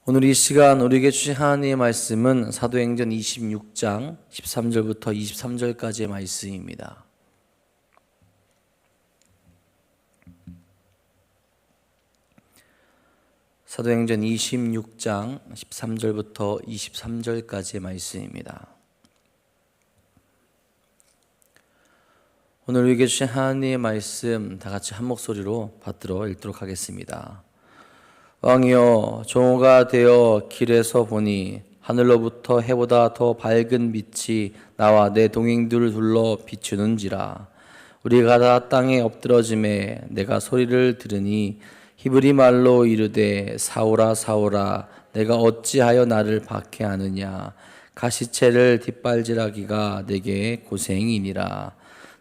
오늘 이 시간 우리에게 주신 하나님의 말씀은 사도행전 26장 13절부터 23절까지의 말씀입니다. 사도행전 26장 13절부터 23절까지의 말씀입니다. 오늘 우리에게 주신 하나님의 말씀 다 같이 한 목소리로 받들어 읽도록 하겠습니다. 왕이여, 종호가 되어 길에서 보니 하늘로부터 해보다 더 밝은 빛이 나와 내 동행들을 둘러 비추는지라. 우리가 다 땅에 엎드러짐에 내가 소리를 들으니 히브리 말로 이르되 사오라 사오라 내가 어찌하여 나를 박해하느냐. 가시채를 뒷발질하기가 내게 고생이니라.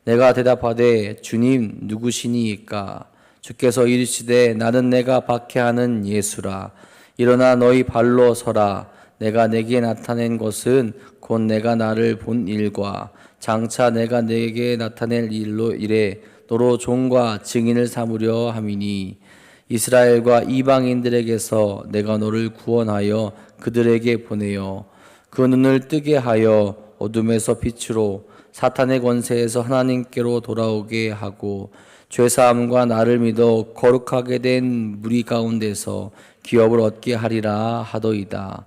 내가 대답하되 주님 누구시니이까. 주께서 이르시되 나는 내가 박해하는 예수라. 일어나 너희 발로 서라. 내가 내게 나타낸 것은 곧 내가 나를 본 일과 장차 내가 내게 나타낼 일로 이래 너로 종과 증인을 삼으려 함이니 이스라엘과 이방인들에게서 내가 너를 구원하여 그들에게 보내어 그 눈을 뜨게 하여 어둠에서 빛으로 사탄의 권세에서 하나님께로 돌아오게 하고 죄사함과 나를 믿어 거룩하게 된 무리 가운데서 기업을 얻게 하리라 하더이다.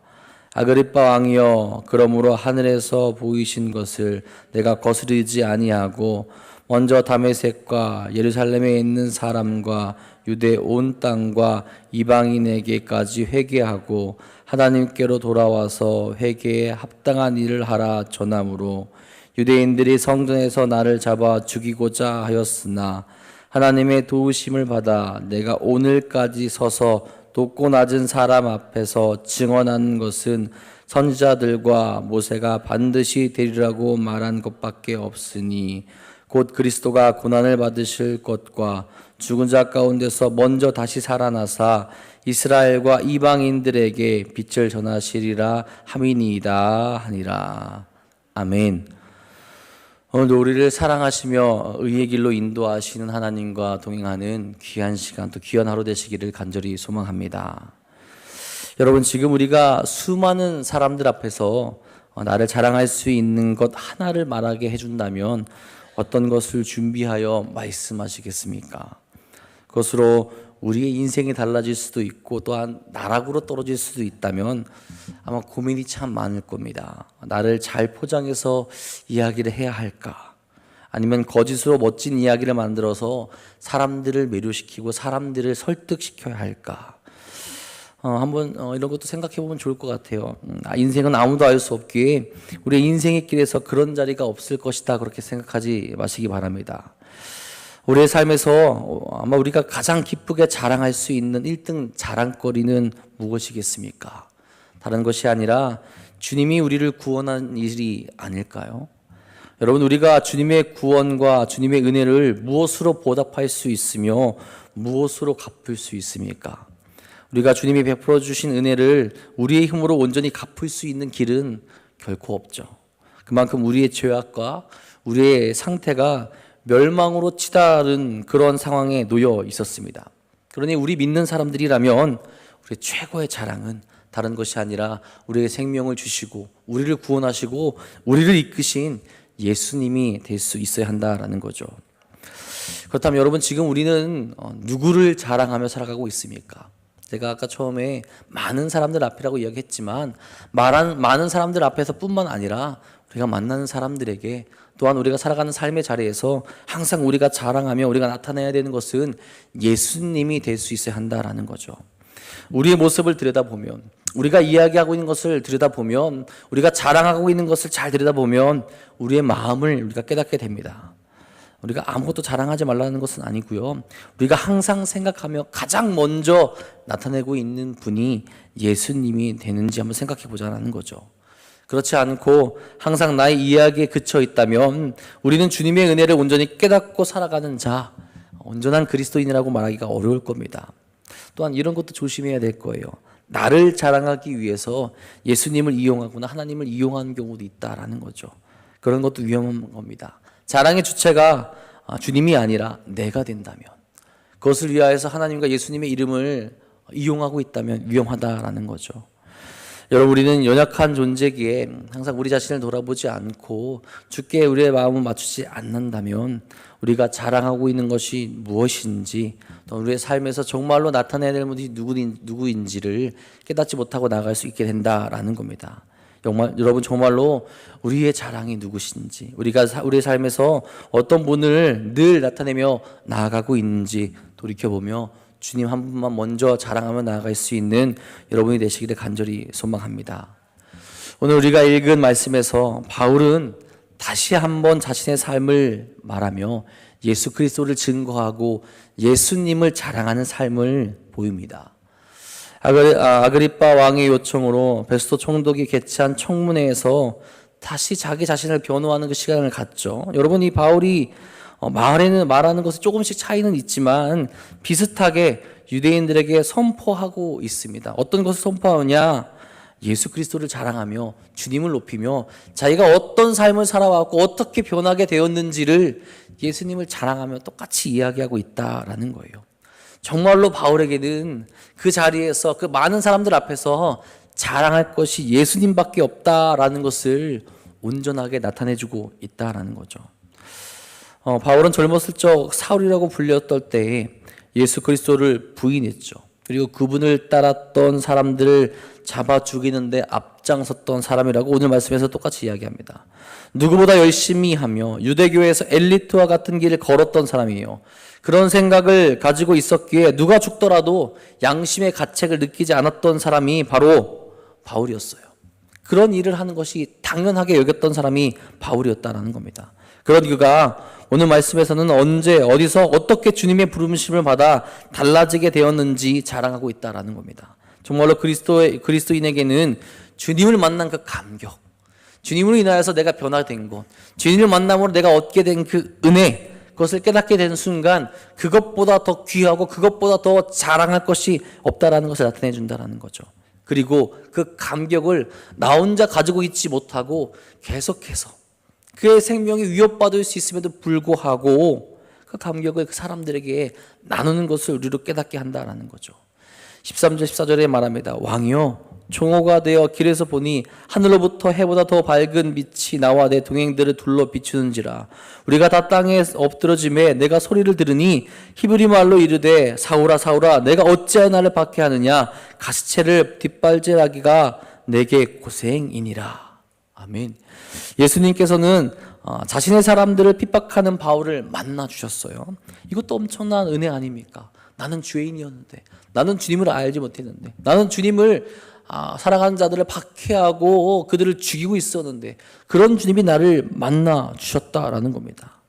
아그리빠 왕이여, 그러므로 하늘에서 보이신 것을 내가 거스르지 아니하고 먼저 다메섹과 예루살렘에 있는 사람과 유대 온 땅과 이방인에게까지 회개하고 하나님께로 돌아와서 회개에 합당한 일을 하라 전함으로 유대인들이 성전에서 나를 잡아 죽이고자 하였으나 하나님의 도우심을 받아 내가 오늘까지 서서 높고 낮은 사람 앞에서 증언한 것은 선지자들과 모세가 반드시 되리라고 말한 것밖에 없으니 곧 그리스도가 고난을 받으실 것과 죽은 자 가운데서 먼저 다시 살아나사 이스라엘과 이방인들에게 빛을 전하시리라 함이니이다 하니라. 아멘. 오늘도 우리를 사랑하시며 의의 길로 인도하시는 하나님과 동행하는 귀한 시간, 또 귀한 하루 되시기를 간절히 소망합니다. 여러분, 지금 우리가 수많은 사람들 앞에서 나를 자랑할 수 있는 것 하나를 말하게 해준다면 어떤 것을 준비하여 말씀하시겠습니까? 그것으로 우리의 인생이 달라질 수도 있고 또한 나락으로 떨어질 수도 있다면 아마 고민이 참 많을 겁니다. 나를 잘 포장해서 이야기를 해야 할까? 아니면 거짓으로 멋진 이야기를 만들어서 사람들을 매료시키고 사람들을 설득시켜야 할까? 한번 이런 것도 생각해 보면 좋을 것 같아요. 인생은 아무도 알 수 없기에 우리의 인생의 길에서 그런 자리가 없을 것이다, 그렇게 생각하지 마시기 바랍니다. 우리의 삶에서 아마 우리가 가장 기쁘게 자랑할 수 있는 1등 자랑거리는 무엇이겠습니까? 다른 것이 아니라 주님이 우리를 구원한 일이 아닐까요? 여러분, 우리가 주님의 구원과 주님의 은혜를 무엇으로 보답할 수 있으며 무엇으로 갚을 수 있습니까? 우리가 주님이 베풀어 주신 은혜를 우리의 힘으로 온전히 갚을 수 있는 길은 결코 없죠. 그만큼 우리의 죄악과 우리의 상태가 멸망으로 치달은 그런 상황에 놓여 있었습니다. 그러니 우리 믿는 사람들이라면 우리의 최고의 자랑은 다른 것이 아니라 우리에게 생명을 주시고 우리를 구원하시고 우리를 이끄신 예수님이 될 수 있어야 한다라는 거죠. 그렇다면 여러분, 지금 우리는 누구를 자랑하며 살아가고 있습니까? 제가 아까 처음에 많은 사람들 앞이라고 이야기했지만 많은 사람들 앞에서 뿐만 아니라 우리가 만나는 사람들에게 또한 우리가 살아가는 삶의 자리에서 항상 우리가 자랑하며 우리가 나타내야 되는 것은 예수님이 될 수 있어야 한다라는 거죠. 우리의 모습을 들여다보면, 우리가 이야기하고 있는 것을 들여다보면, 우리가 자랑하고 있는 것을 잘 들여다보면 우리의 마음을 우리가 깨닫게 됩니다. 우리가 아무것도 자랑하지 말라는 것은 아니고요, 우리가 항상 생각하며 가장 먼저 나타내고 있는 분이 예수님이 되는지 한번 생각해 보자는 거죠. 그렇지 않고 항상 나의 이야기에 그쳐 있다면 우리는 주님의 은혜를 온전히 깨닫고 살아가는 자, 온전한 그리스도인이라고 말하기가 어려울 겁니다. 또한 이런 것도 조심해야 될 거예요. 나를 자랑하기 위해서 예수님을 이용하거나 하나님을 이용하는 경우도 있다라는 거죠. 그런 것도 위험한 겁니다. 자랑의 주체가 주님이 아니라 내가 된다면, 그것을 위하여서 하나님과 예수님의 이름을 이용하고 있다면 위험하다라는 거죠. 여러분, 우리는 연약한 존재기에 항상 우리 자신을 돌아보지 않고 주께 우리의 마음을 맞추지 않는다면 우리가 자랑하고 있는 것이 무엇인지, 또 우리의 삶에서 정말로 나타내야 될 분이 누구인지를 깨닫지 못하고 나아갈 수 있게 된다라는 겁니다. 여러분, 정말로 우리의 자랑이 누구신지, 우리가 우리의 삶에서 어떤 분을 늘 나타내며 나아가고 있는지 돌이켜보며 주님 한 분만 먼저 자랑하며 나아갈 수 있는 여러분이 되시기를 간절히 소망합니다. 오늘 우리가 읽은 말씀에서 바울은 다시 한번 자신의 삶을 말하며 예수 그리스도를 증거하고 예수님을 자랑하는 삶을 보입니다. 아그리빠 왕의 요청으로 베스토 총독이 개최한 청문회에서 다시 자기 자신을 변호하는 그 시간을 갖죠. 여러분, 이 바울이 말하는 것에 조금씩 차이는 있지만 비슷하게 유대인들에게 선포하고 있습니다. 어떤 것을 선포하느냐? 예수 그리스도를 자랑하며 주님을 높이며 자기가 어떤 삶을 살아왔고 어떻게 변하게 되었는지를 예수님을 자랑하며 똑같이 이야기하고 있다라는 거예요. 정말로 바울에게는 그 자리에서 그 많은 사람들 앞에서 자랑할 것이 예수님밖에 없다라는 것을 온전하게 나타내주고 있다라는 거죠. 바울은 젊었을 적 사울이라고 불렸던 때에 예수 그리스도를 부인했죠. 그리고 그분을 따랐던 사람들을 잡아 죽이는데 앞장섰던 사람이라고 오늘 말씀에서 똑같이 이야기합니다. 누구보다 열심히 하며 유대교에서 엘리트와 같은 길을 걸었던 사람이에요. 그런 생각을 가지고 있었기에 누가 죽더라도 양심의 가책을 느끼지 않았던 사람이 바로 바울이었어요. 그런 일을 하는 것이 당연하게 여겼던 사람이 바울이었다는 겁니다. 그런 그가 오늘 말씀에서는 언제 어디서 어떻게 주님의 부르심을 받아 달라지게 되었는지 자랑하고 있다는 겁니다. 정말로 그리스도인에게는 주님을 만난 그 감격, 주님으로 인하여서 내가 변화된 것, 주님을 만남으로 내가 얻게 된 그 은혜, 그것을 깨닫게 되는 순간 그것보다 더 귀하고 그것보다 더 자랑할 것이 없다라는 것을 나타내 준다는 거죠. 그리고 그 감격을 나 혼자 가지고 있지 못하고 계속해서 그의 생명이 위협받을 수 있음에도 불구하고 그 감격을 그 사람들에게 나누는 것을 우리로 깨닫게 한다는 거죠. 13절 14절에 말합니다. 왕이여, 종호가 되어 길에서 보니 하늘로부터 해보다 더 밝은 빛이 나와 내 동행들을 둘러 비추는지라. 우리가 다 땅에 엎드러짐에 내가 소리를 들으니 히브리 말로 이르되 사울아 사울아 내가 어찌하여 나를 박해하느냐. 가시체를 뒷발질하기가 내게 고생이니라. 아멘. 예수님께서는 자신의 사람들을 핍박하는 바울을 만나 주셨어요. 이것도 엄청난 은혜 아닙니까? 나는 죄인이었는데, 나는 주님을 알지 못했는데, 나는 주님을 사랑하는 자들을 박해하고 그들을 죽이고 있었는데 그런 주님이 나를 만나 주셨다라는 겁니다.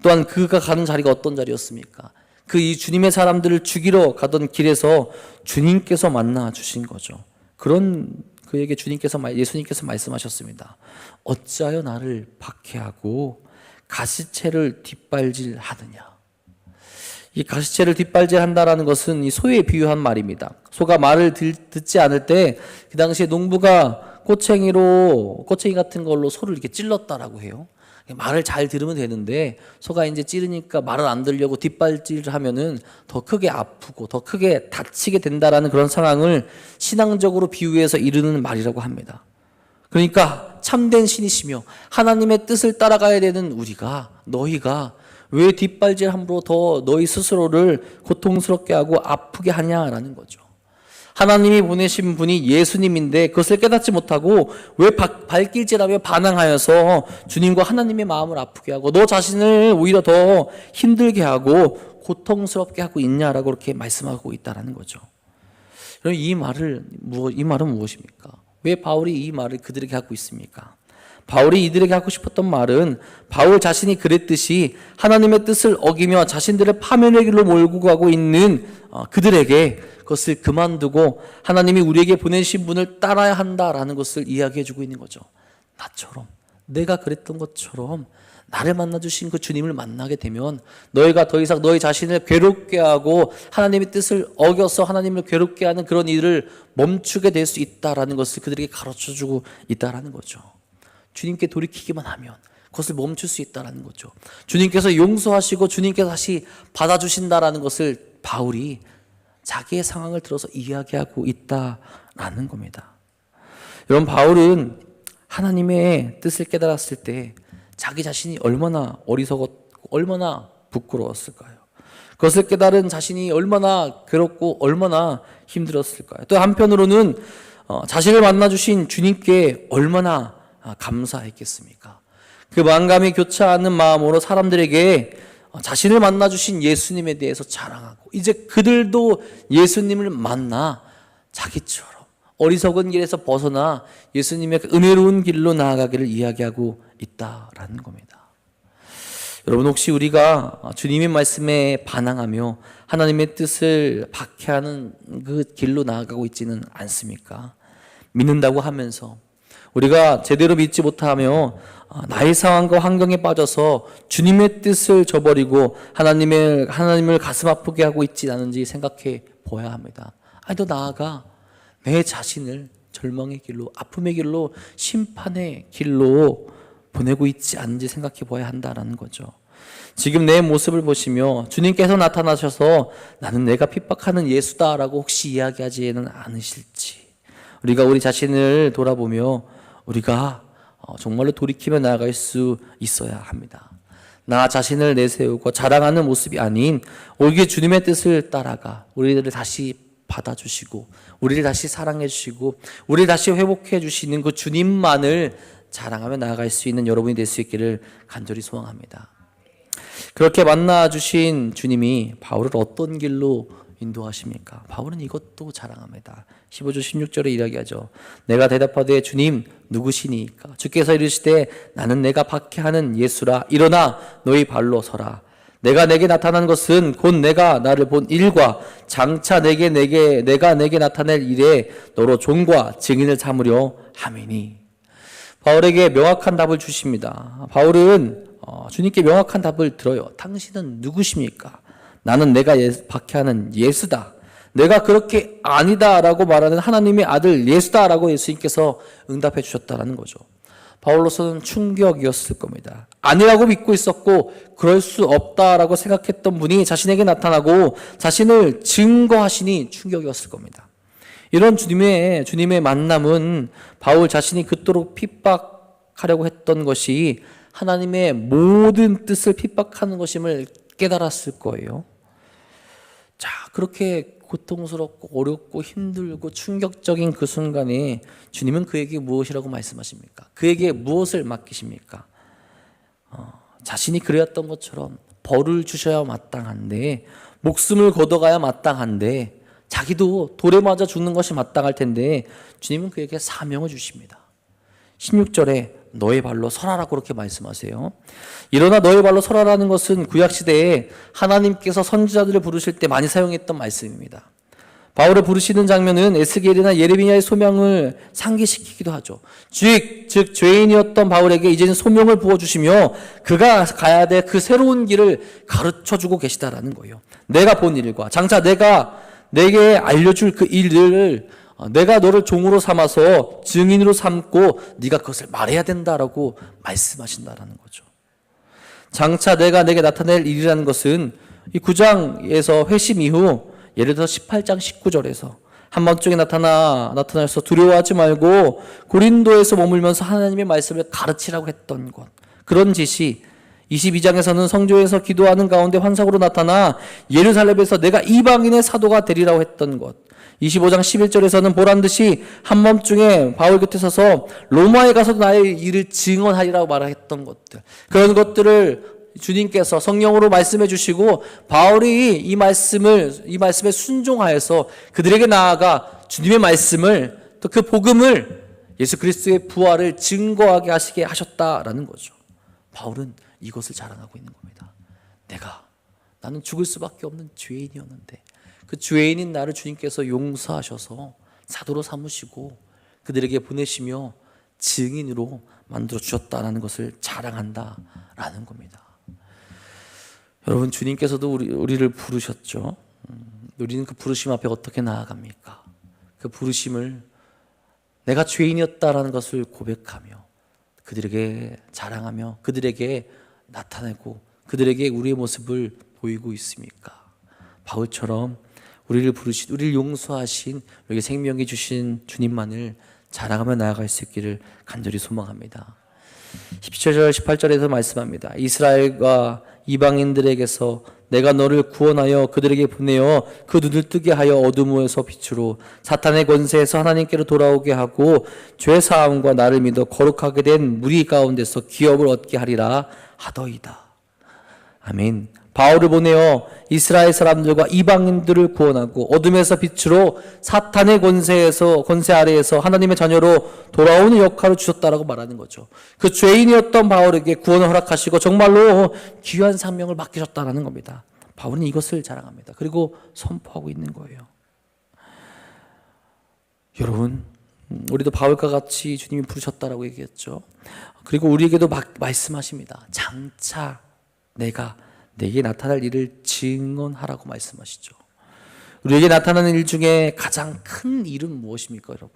또한 그가 가는 자리가 어떤 자리였습니까? 그 이 주님의 사람들을 죽이러 가던 길에서 주님께서 만나 주신 거죠. 그런 그에게 예수님께서 말씀하셨습니다. 어찌하여 나를 박해하고 가시체를 뒷발질하느냐. 이 가시체를 뒷발질한다라는 것은 이 소에 비유한 말입니다. 소가 말을 듣지 않을 때 그 당시에 농부가 꼬챙이 같은 걸로 소를 이렇게 찔렀다라고 해요. 말을 잘 들으면 되는데 소가 이제 찌르니까 말을 안 들려고 뒷발질을 하면은 더 크게 아프고 더 크게 다치게 된다라는 그런 상황을 신앙적으로 비유해서 이르는 말이라고 합니다. 그러니까 참된 신이시며 하나님의 뜻을 따라가야 되는 너희가 왜 뒷발질함으로 더 너희 스스로를 고통스럽게 하고 아프게 하냐라는 거죠. 하나님이 보내신 분이 예수님인데 그것을 깨닫지 못하고 왜 발길질하며 반항하여서 주님과 하나님의 마음을 아프게 하고 너 자신을 오히려 더 힘들게 하고 고통스럽게 하고 있냐라고 그렇게 말씀하고 있다는 거죠. 그럼 이 말은 무엇입니까? 왜 바울이 이 말을 그들에게 하고 있습니까? 바울이 이들에게 하고 싶었던 말은 바울 자신이 그랬듯이 하나님의 뜻을 어기며 자신들을 파멸의 길로 몰고 가고 있는 그들에게 그것을 그만두고 하나님이 우리에게 보내신 분을 따라야 한다라는 것을 이야기해 주고 있는 거죠. 나처럼, 내가 그랬던 것처럼 나를 만나주신 그 주님을 만나게 되면 너희가 더 이상 너희 자신을 괴롭게 하고 하나님의 뜻을 어겨서 하나님을 괴롭게 하는 그런 일을 멈추게 될 수 있다라는 것을 그들에게 가르쳐주고 있다라는 거죠. 주님께 돌이키기만 하면 그것을 멈출 수 있다는 거죠. 주님께서 용서하시고 주님께서 다시 받아주신다라는 것을 바울이 자기의 상황을 들어서 이야기하고 있다라는 겁니다. 여러분, 바울은 하나님의 뜻을 깨달았을 때 자기 자신이 얼마나 어리석었고 얼마나 부끄러웠을까요? 그것을 깨달은 자신이 얼마나 괴롭고 얼마나 힘들었을까요? 또 한편으로는 자신을 만나주신 주님께 얼마나 감사했겠습니까? 그 만감이 교차하는 마음으로 사람들에게 자신을 만나주신 예수님에 대해서 자랑하고, 이제 그들도 예수님을 만나 자기처럼 어리석은 길에서 벗어나 예수님의 그 은혜로운 길로 나아가기를 이야기하고 있다라는 겁니다. 여러분, 혹시 우리가 주님의 말씀에 반항하며 하나님의 뜻을 박해하는 그 길로 나아가고 있지는 않습니까? 믿는다고 하면서 우리가 제대로 믿지 못하며 나의 상황과 환경에 빠져서 주님의 뜻을 저버리고 하나님을 가슴 아프게 하고 있지 않은지 생각해 보아야 합니다. 더 나아가 내 자신을 절망의 길로, 아픔의 길로, 심판의 길로 보내고 있지 않은지 생각해 보아야 한다는 거죠. 지금 내 모습을 보시며 주님께서 나타나셔서 나는 내가 핍박하는 예수다라고 혹시 이야기하지는 않으실지, 우리가 우리 자신을 돌아보며 우리가 정말로 돌이키며 나아갈 수 있어야 합니다. 나 자신을 내세우고 자랑하는 모습이 아닌 오히려 주님의 뜻을 따라가 우리들을 다시 받아주시고 우리를 다시 사랑해 주시고 우리를 다시 회복해 주시는 그 주님만을 자랑하며 나아갈 수 있는 여러분이 될 수 있기를 간절히 소원합니다. 그렇게 만나주신 주님이 바울을 어떤 길로 인도하십니까? 바울은 이것도 자랑합니다. 15절 16절에 이야기하죠. 내가 대답하되 주님 누구시니까? 주께서 이르시되 나는 내가 박해하는 예수라. 일어나 너희 발로 서라. 내가 내게 나타난 것은 곧 내가 나를 본 일과 장차 내가 내게 나타낼 일에 너로 종과 증인을 삼으려 함이니. 바울에게 명확한 답을 주십니다. 바울은 주님께 명확한 답을 들어요. 당신은 누구십니까? 나는 내가 박해하는 예수다. 내가 그렇게 아니다라고 말하는 하나님의 아들 예수다라고 예수님께서 응답해 주셨다라는 거죠. 바울로서는 충격이었을 겁니다. 아니라고 믿고 있었고 그럴 수 없다라고 생각했던 분이 자신에게 나타나고 자신을 증거하시니 충격이었을 겁니다. 이런 주님의 만남은 바울 자신이 그토록 핍박하려고 했던 것이 하나님의 모든 뜻을 핍박하는 것임을 깨달았을 거예요. 자, 그렇게 고통스럽고 어렵고 힘들고 충격적인 그 순간에 주님은 그에게 무엇이라고 말씀하십니까? 그에게 무엇을 맡기십니까? 자신이 그랬던 것처럼 벌을 주셔야 마땅한데, 목숨을 걷어가야 마땅한데, 자기도 돌에 맞아 죽는 것이 마땅할 텐데 주님은 그에게 사명을 주십니다. 16절에 너의 발로 서라라고 그렇게 말씀하세요. 일어나 너의 발로 서라라는 것은 구약시대에 하나님께서 선지자들을 부르실 때 많이 사용했던 말씀입니다. 바울을 부르시는 장면은 에스겔이나 예레미야의 소명을 상기시키기도 하죠. 즉 죄인이었던 바울에게 이제는 소명을 부어주시며 그가 가야 될 그 새로운 길을 가르쳐주고 계시다라는 거예요. 내가 본 일과 장차 내가 내게 알려줄 그 일을 내가 너를 종으로 삼아서 증인으로 삼고 네가 그것을 말해야 된다라고 말씀하신다라는 거죠. 장차 내가 내게 나타낼 일이라는 것은 이 9장에서 회심 이후 예를 들어 18장 19절에서 한밤중에 나타나서 두려워하지 말고 고린도에서 머물면서 하나님의 말씀을 가르치라고 했던 것, 그런 지시. 22장에서는 성조에서 기도하는 가운데 환상으로 나타나 예루살렘에서 내가 이방인의 사도가 되리라고 했던 것, 25장 11절에서는 보란듯이 한밤중에 바울 곁에 서서 로마에 가서도 나의 일을 증언하리라고 말했던 것들, 그런 것들을 주님께서 성령으로 말씀해 주시고 바울이 이 말씀에 순종하여서 그들에게 나아가 주님의 말씀을, 또 그 복음을, 예수 그리스도의 부활을 증거하게 하시게 하셨다라는 거죠. 바울은 이것을 자랑하고 있는 겁니다. 나는 죽을 수밖에 없는 죄인이었는데 그 죄인인 나를 주님께서 용서하셔서 사도로 삼으시고 그들에게 보내시며 증인으로 만들어 주셨다는 것을 자랑한다라는 겁니다. 여러분, 주님께서도 우리를 부르셨죠. 우리는 그 부르심 앞에 어떻게 나아갑니까? 그 부르심을 내가 죄인이었다라는 것을 고백하며 그들에게 자랑하며 그들에게 나타내고 그들에게 우리의 모습을 보이고 있습니까? 바울처럼 우리를 부르신, 우리를 용서하신, 우리에게 생명이 주신 주님만을 자랑하며 나아갈 수 있기를 간절히 소망합니다. 17절 18절에서 말씀합니다. 이스라엘과 이방인들에게서 내가 너를 구원하여 그들에게 보내어 그 눈을 뜨게 하여 어둠에서 빛으로 사탄의 권세에서 하나님께로 돌아오게 하고 죄사함과 나를 믿어 거룩하게 된 무리 가운데서 기업을 얻게 하리라 하더이다. 아멘. 바울을 보내어 이스라엘 사람들과 이방인들을 구원하고 어둠에서 빛으로 사탄의 권세 아래에서 하나님의 자녀로 돌아오는 역할을 주셨다라고 말하는 거죠. 그 죄인이었던 바울에게 구원을 허락하시고 정말로 귀한 사명을 맡기셨다라는 겁니다. 바울은 이것을 자랑합니다. 그리고 선포하고 있는 거예요. 여러분, 우리도 바울과 같이 주님이 부르셨다라고 얘기했죠. 그리고 우리에게도 말씀하십니다. 장차 내게 나타날 일을 증언하라고 말씀하시죠. 우리에게 나타나는 일 중에 가장 큰 일은 무엇입니까, 여러분?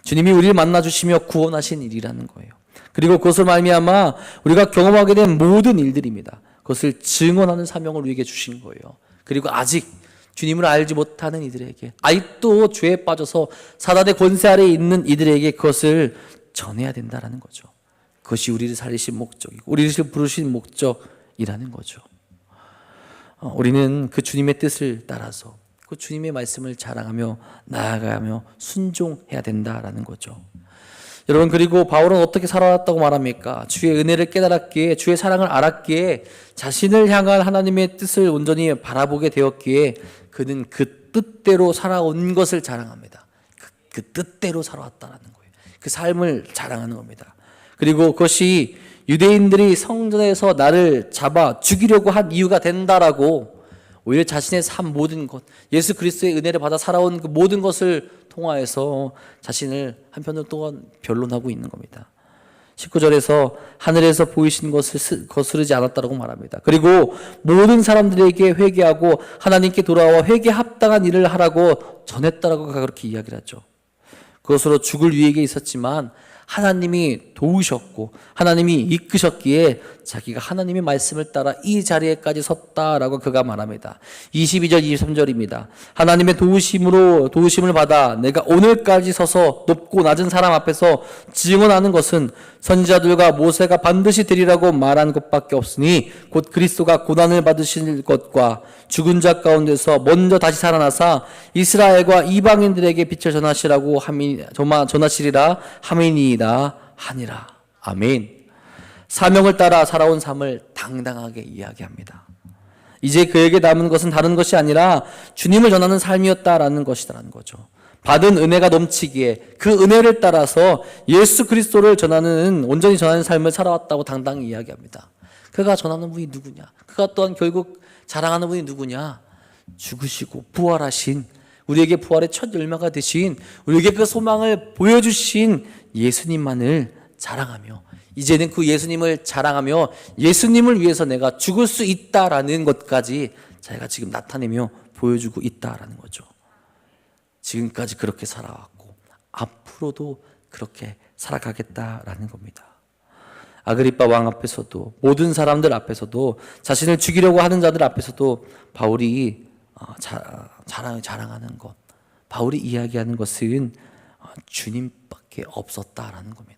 주님이 우리를 만나주시며 구원하신 일이라는 거예요. 그리고 그것을 말미암아 우리가 경험하게 된 모든 일들입니다. 그것을 증언하는 사명을 우리에게 주신 거예요. 그리고 아직 주님을 알지 못하는 이들에게, 아직도 죄에 빠져서 사단의 권세 아래에 있는 이들에게 그것을 전해야 된다는 거죠. 그것이 우리를 살리신 목적이고 우리를 부르신 목적이라는 거죠. 우리는 그 주님의 뜻을 따라서 그 주님의 말씀을 자랑하며 나아가며 순종해야 된다라는 거죠. 여러분, 그리고 바울은 어떻게 살아왔다고 말합니까? 주의 은혜를 깨달았기에, 주의 사랑을 알았기에, 자신을 향한 하나님의 뜻을 온전히 바라보게 되었기에 그는 그 뜻대로 살아온 것을 자랑합니다. 그 뜻대로 살아왔다라는 거예요. 그 삶을 자랑하는 겁니다. 그리고 그것이 유대인들이 성전에서 나를 잡아 죽이려고 한 이유가 된다라고, 오히려 자신의 삶 모든 것, 예수 그리스도의 은혜를 받아 살아온 그 모든 것을 통하여서 자신을 한편으로 또한 변론하고 있는 겁니다. 19절에서 하늘에서 보이신 것을 거스르지 않았다라고 말합니다. 그리고 모든 사람들에게 회개하고 하나님께 돌아와 회개 합당한 일을 하라고 전했다라고 그렇게 이야기를 하죠. 그것으로 죽을 위기에 있었지만 하나님이 도우셨고 하나님이 이끄셨기에 자기가 하나님의 말씀을 따라 이 자리에까지 섰다라고 그가 말합니다. 22절 23절입니다. 하나님의 도우심을 받아 내가 오늘까지 서서 높고 낮은 사람 앞에서 증언하는 것은 선지자들과 모세가 반드시 되리라고 말한 것밖에 없으니 곧 그리스도가 고난을 받으실 것과 죽은 자 가운데서 먼저 다시 살아나사 이스라엘과 이방인들에게 빛을 전하시리라 함이니이다 하니라. 아멘. 사명을 따라 살아온 삶을 당당하게 이야기합니다. 이제 그에게 남은 것은 다른 것이 아니라 주님을 전하는 삶이었다라는 것이라는 거죠. 받은 은혜가 넘치기에 그 은혜를 따라서 예수 그리스도를 온전히 전하는 삶을 살아왔다고 당당히 이야기합니다. 그가 전하는 분이 누구냐? 그가 또한 결국 자랑하는 분이 누구냐? 죽으시고 부활하신, 우리에게 부활의 첫 열매가 되신, 우리에게 그 소망을 보여주신 예수님만을 자랑하며, 이제는 그 예수님을 자랑하며 예수님을 위해서 내가 죽을 수 있다라는 것까지 자기가 지금 나타내며 보여주고 있다라는 거죠. 지금까지 그렇게 살아왔고 앞으로도 그렇게 살아가겠다라는 겁니다. 아그리빠 왕 앞에서도, 모든 사람들 앞에서도, 자신을 죽이려고 하는 자들 앞에서도 바울이 자랑하는 것, 바울이 이야기하는 것은 주님밖에 없었다라는 겁니다.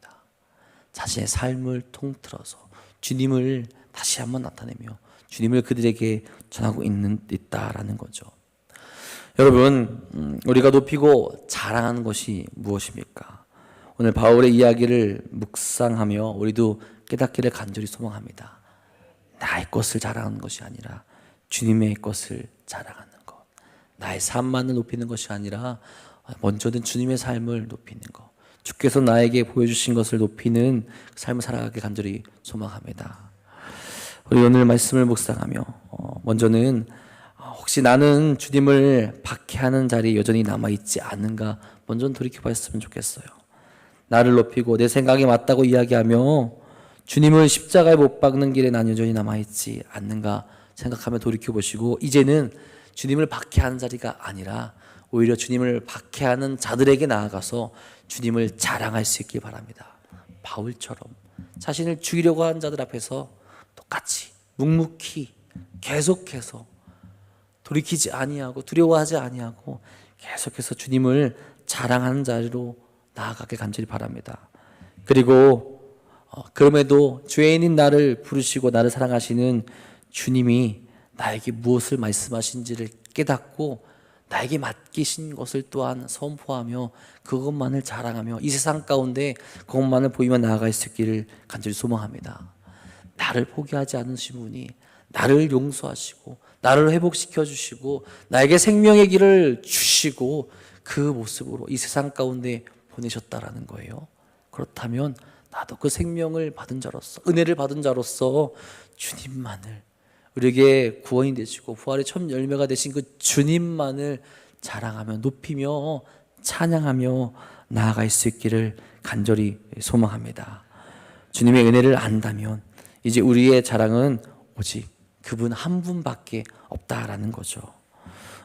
자신의 삶을 통틀어서 주님을 다시 한번 나타내며 주님을 그들에게 전하고 있다라는 거죠. 여러분, 우리가 높이고 자랑하는 것이 무엇입니까? 오늘 바울의 이야기를 묵상하며 우리도 깨닫기를 간절히 소망합니다. 나의 것을 자랑하는 것이 아니라 주님의 것을 자랑하는 것, 나의 삶만을 높이는 것이 아니라 먼저는 주님의 삶을 높이는 것, 주께서 나에게 보여주신 것을 높이는 삶을 살아가기 간절히 소망합니다. 우리 오늘 말씀을 묵상하며 먼저는 혹시 나는 주님을 박해하는 자리에 여전히 남아있지 않는가 먼저 돌이켜봤으면 좋겠어요. 나를 높이고 내 생각이 맞다고 이야기하며 주님을 십자가에 못 박는 길에 난 여전히 남아있지 않는가 생각하며 돌이켜보시고, 이제는 주님을 박해하는 자리가 아니라 오히려 주님을 박해하는 자들에게 나아가서 주님을 자랑할 수 있길 바랍니다. 바울처럼 자신을 죽이려고 하는 자들 앞에서 똑같이 묵묵히 계속해서 돌이키지 아니하고 두려워하지 아니하고 계속해서 주님을 자랑하는 자리로 나아가길 간절히 바랍니다. 그리고 그럼에도 죄인인 나를 부르시고 나를 사랑하시는 주님이 나에게 무엇을 말씀하신지를 깨닫고 나에게 맡기신 것을 또한 선포하며 그것만을 자랑하며 이 세상 가운데 그것만을 보이며 나아갈 수 있기를 간절히 소망합니다. 나를 포기하지 않으신 분이 나를 용서하시고 나를 회복시켜 주시고 나에게 생명의 길을 주시고 그 모습으로 이 세상 가운데 보내셨다라는 거예요. 그렇다면 나도 그 생명을 받은 자로서 은혜를 받은 자로서 주님만을 우리에게 구원이 되시고 부활의 첫 열매가 되신 그 주님만을 자랑하며 높이며 찬양하며 나아갈 수 있기를 간절히 소망합니다. 주님의 은혜를 안다면 이제 우리의 자랑은 오직 그분 한 분밖에 없다라는 거죠.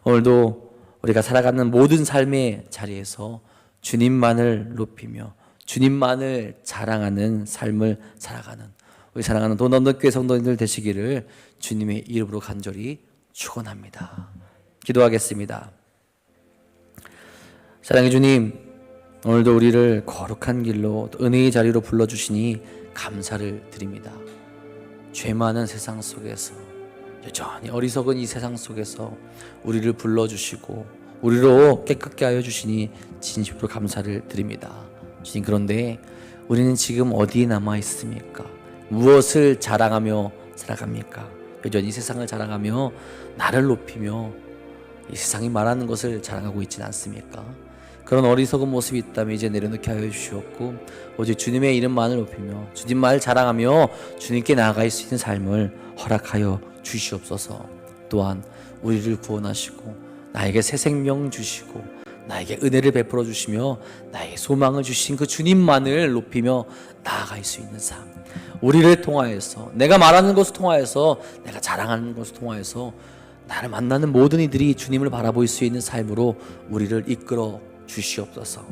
오늘도 우리가 살아가는 모든 삶의 자리에서 주님만을 높이며 주님만을 자랑하는 삶을 살아가는 우리 사랑하는 돈 없는 교회 성도님들 되시기를 주님의 이름으로 간절히 축원합니다. 기도하겠습니다. 사랑의 주님, 오늘도 우리를 거룩한 길로 은혜의 자리로 불러주시니 감사를 드립니다. 죄 많은 세상 속에서 여전히 어리석은 이 세상 속에서 우리를 불러주시고 우리로 깨끗게 하여 주시니 진심으로 감사를 드립니다. 주님, 그런데 우리는 지금 어디에 남아 있습니까? 무엇을 자랑하며 살아갑니까? 여전히 이 세상을 자랑하며 나를 높이며 이 세상이 말하는 것을 자랑하고 있지는 않습니까? 그런 어리석은 모습이 있다면 이제 내려놓게 하여 주시옵고 오직 주님의 이름만을 높이며 주님만을 자랑하며 주님께 나아갈 수 있는 삶을 허락하여 주시옵소서. 또한 우리를 구원하시고 나에게 새 생명 주시고 나에게 은혜를 베풀어 주시며 나에게 소망을 주신 그 주님만을 높이며 나아갈 수 있는 삶, 우리를 통하여서 내가 말하는 것을 통하여서 내가 자랑하는 것을 통하여서 나를 만나는 모든 이들이 주님을 바라볼 수 있는 삶으로 우리를 이끌어 주시옵소서.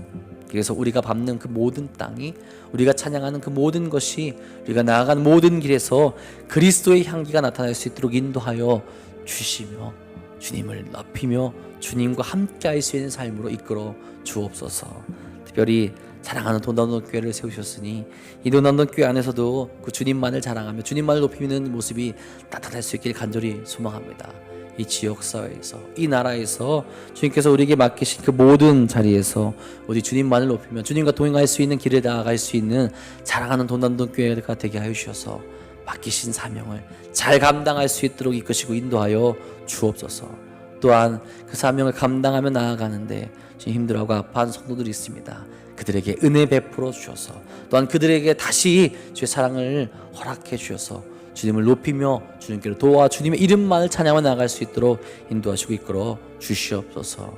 그래서 우리가 밟는 그 모든 땅이 우리가 찬양하는 그 모든 것이 우리가 나아가는 모든 길에서 그리스도의 향기가 나타날 수 있도록 인도하여 주시며 주님을 높이며 주님과 함께 할 수 있는 삶으로 이끌어 주옵소서. 특별히 사랑하는 돈 없는 교회를 세우셨으니 이 돈 없는 교회 안에서도 그 주님만을 자랑하며 주님만을 높이는 모습이 나타날 수 있길 간절히 소망합니다. 이 지역사회에서 이 나라에서 주님께서 우리에게 맡기신 그 모든 자리에서 우리 주님만을 높이며 주님과 동행할 수 있는 길에 나아갈 수 있는 자랑하는 돈 없는 교회가 되게 하여 주셔서 맡기신 사명을 잘 감당할 수 있도록 이끄시고 인도하여 주옵소서. 또한 그 사명을 감당하며 나아가는데 지금 힘들어하고 아파하는 성도들이 있습니다. 그들에게 은혜 베풀어 주셔서 또한 그들에게 다시 주의 사랑을 허락해 주셔서 주님을 높이며 주님께로 도와 주님의 이름만을 찬양하며 나아갈 수 있도록 인도하시고 이끌어 주시옵소서.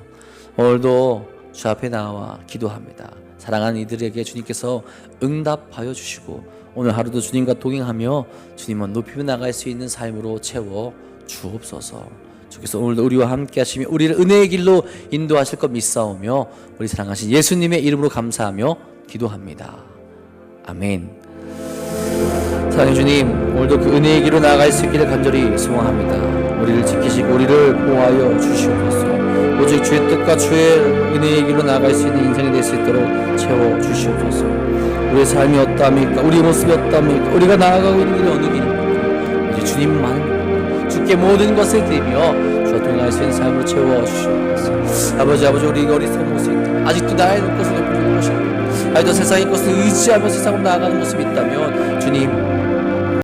오늘도 주 앞에 나와 기도합니다. 사랑하는 이들에게 주님께서 응답하여 주시고 오늘 하루도 주님과 동행하며 주님만 높이며 나갈 수 있는 삶으로 채워 주옵소서. 주께서 오늘도 우리와 함께 하시며 우리를 은혜의 길로 인도하실 것 믿사오며 우리 사랑하신 예수님의 이름으로 감사하며 기도합니다. 아멘. 사랑의 주님, 오늘도 그 은혜의 길로 나아갈 수 있기를 간절히 소망합니다. 우리를 지키시고 우리를 보호하여 주시옵소서. 오직 주의 뜻과 주의 은혜의 길로 나아갈 수 있는 인생이 될 수 있도록 채워 주시옵소서. 우리의 삶이 어떠합니까? 우리의 모습이 어떠합니까? 우리가 나아가고 있는 길이 어느 길입니까? 오직 주님만 주께 모든 것을 드리며 주와 동행할 수 있는 삶으로 채워 주시옵소서. 아버지 우리가 어리석은 모습이 아직도 나의 것을 높이는 것입니다. 아직도 세상의 것을 의지하며 세상으로 나아가는 모습이 있다면